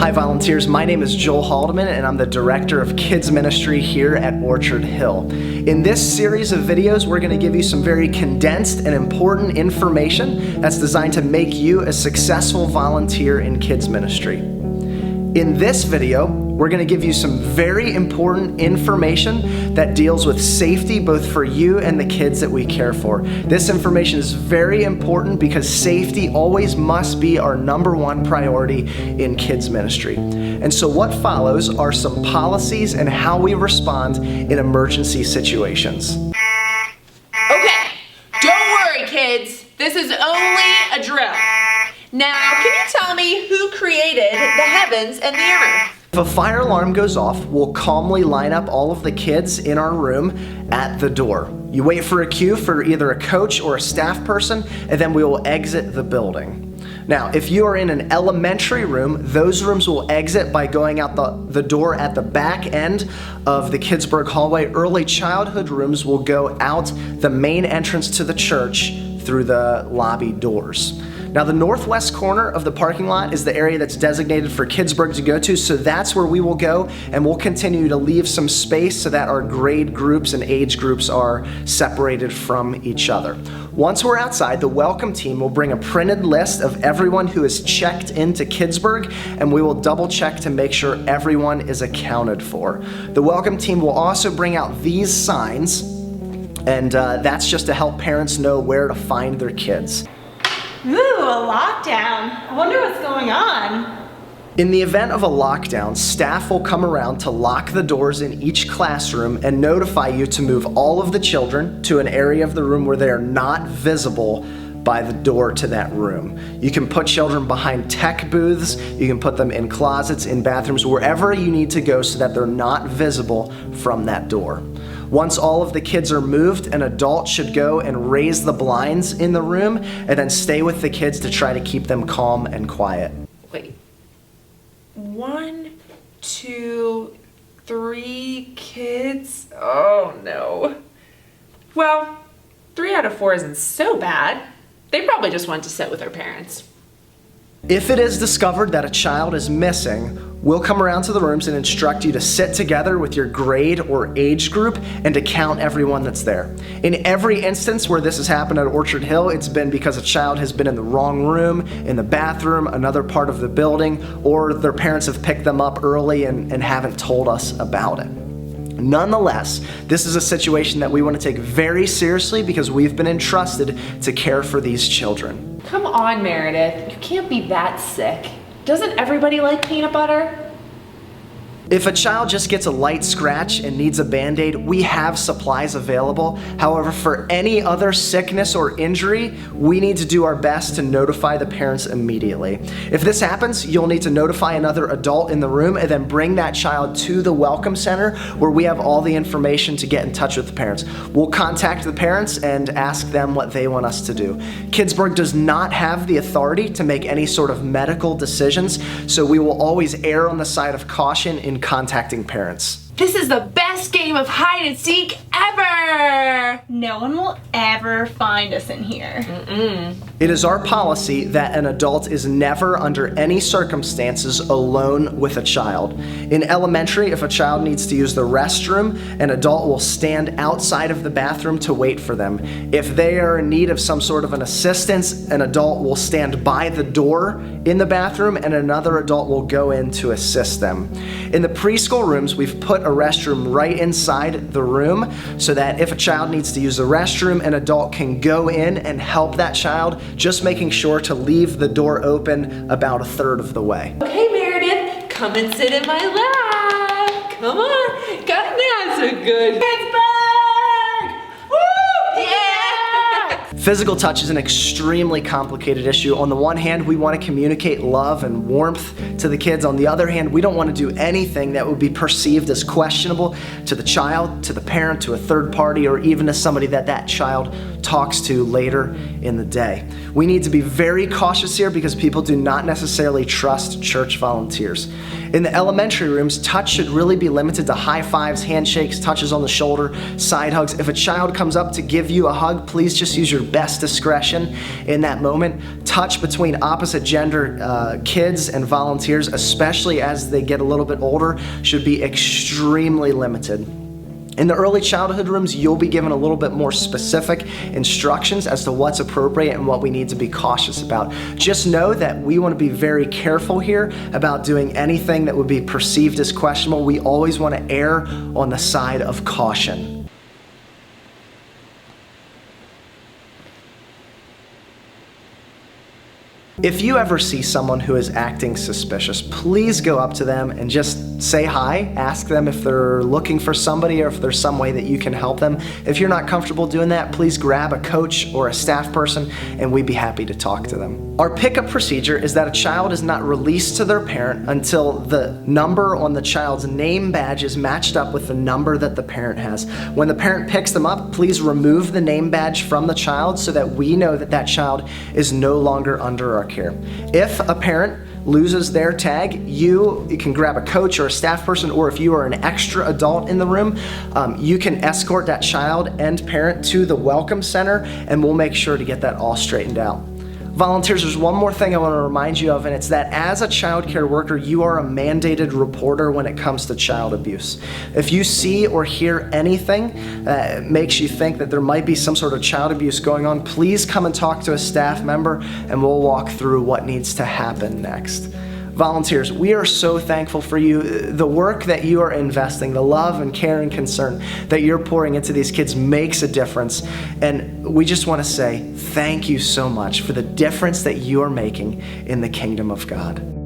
Hi volunteers, my name is Joel Haldeman and I'm the Director of Kids Ministry here at Orchard Hill. In this series of videos, we're going to give you some very condensed and important information that's designed to make you a successful volunteer in kids ministry. In this video, we're going to give you some very important information that deals with safety both for you and the kids that we care for. This information is very important because safety always must be our #1 priority in kids ministry. And so what follows are some policies and how we respond in emergency situations. Okay, don't worry kids, this is only a drill. Now, can you tell me who created the heavens and the earth? If a fire alarm goes off, we'll calmly line up all of the kids in our room at the door. You wait for a cue for either a coach or a staff person, and then we will exit the building. Now, if you are in an elementary room, those rooms will exit by going out the door at the back end of the Kidzburgh hallway. Early childhood rooms will go out the main entrance to the church through the lobby doors. Now, the northwest corner of the parking lot is the area that's designated for Kidzburgh to go to, so that's where we will go, and we'll continue to leave some space so that our grade groups and age groups are separated from each other. Once we're outside, the welcome team will bring a printed list of everyone who is checked into Kidzburgh, and we will double check to make sure everyone is accounted for. The welcome team will also bring out these signs, and that's just to help parents know where to find their kids. Ooh, a lockdown. I wonder what's going on. In the event of a lockdown, staff will come around to lock the doors in each classroom and notify you to move all of the children to an area of the room where they are not visible by the door to that room. You can put children behind tech booths, you can put them in closets, in bathrooms, wherever you need to go so that they're not visible from that door. Once all of the kids are moved, an adult should go and raise the blinds in the room and then stay with the kids to try to keep them calm and quiet. Wait, 1, 2, 3 kids? Oh no. Well, 3 out of 4 isn't so bad. They probably just went to sit with their parents. If it is discovered that a child is missing, we'll come around to the rooms and instruct you to sit together with your grade or age group and to count everyone that's there. In every instance where this has happened at Orchard Hill, it's been because a child has been in the wrong room, in the bathroom, another part of the building, or their parents have picked them up early and haven't told us about it. Nonetheless, this is a situation that we want to take very seriously because we've been entrusted to care for these children. Come on, Meredith, you can't be that sick. Doesn't everybody like peanut butter? If a child just gets a light scratch and needs a Band-Aid, we have supplies available. However, for any other sickness or injury, we need to do our best to notify the parents immediately. If this happens, you'll need to notify another adult in the room and then bring that child to the Welcome Center where we have all the information to get in touch with the parents. We'll contact the parents and ask them what they want us to do. Kidzburgh does not have the authority to make any sort of medical decisions, so we will always err on the side of caution in contacting parents. This is the best game of hide and seek ever! No one will ever find us in here. It is our policy that an adult is never under any circumstances alone with a child. In elementary, if a child needs to use the restroom, an adult will stand outside of the bathroom to wait for them. If they are in need of some sort of an assistance, an adult will stand by the door in the bathroom and another adult will go in to assist them. In the preschool rooms, we've put a restroom right inside the room so that if a child needs to use the restroom, an adult can go in and help that child, just making sure to leave the door open about 1/3 of the way. Okay, Meredith, come and sit in my lap. Come on, that's a good Kidzburgh! Woo! Yeah! Physical touch is an extremely complicated issue. On the one hand, we want to communicate love and warmth to the kids. On the other hand, we don't want to do anything that would be perceived as questionable to the child, to the parent, to a third party, or even to somebody that child talks to later in the day. We need to be very cautious here because people do not necessarily trust church volunteers. In the elementary rooms, touch should really be limited to high fives, handshakes, touches on the shoulder, side hugs. If a child comes up to give you a hug, please just use your best discretion in that moment. Touch between opposite gender kids and volunteers volunteers, especially as they get a little bit older, should be extremely limited. In the early childhood rooms, you'll be given a little bit more specific instructions as to what's appropriate and what we need to be cautious about. Just know that we want to be very careful here about doing anything that would be perceived as questionable. We always want to err on the side of caution. If you ever see someone who is acting suspicious, please go up to them and just say hi. Ask them if they're looking for somebody or if there's some way that you can help them. If you're not comfortable doing that, please grab a coach or a staff person and we'd be happy to talk to them. Our pickup procedure is that a child is not released to their parent until the number on the child's name badge is matched up with the number that the parent has. When the parent picks them up, please remove the name badge from the child so that we know that that child is no longer under our care. If a parent loses their tag, you can grab a coach or a staff person, or if you are an extra adult in the room, you can escort that child and parent to the welcome center and we'll make sure to get that all straightened out. Volunteers, there's one more thing I want to remind you of, and it's that as a child care worker, you are a mandated reporter when it comes to child abuse. If you see or hear anything that makes you think that there might be some sort of child abuse going on, please come and talk to a staff member and we'll walk through what needs to happen next. Volunteers, we are so thankful for you. The work that you are investing, the love and care and concern that you're pouring into these kids makes a difference. And we just want to say thank you so much for the difference that you are making in the kingdom of God.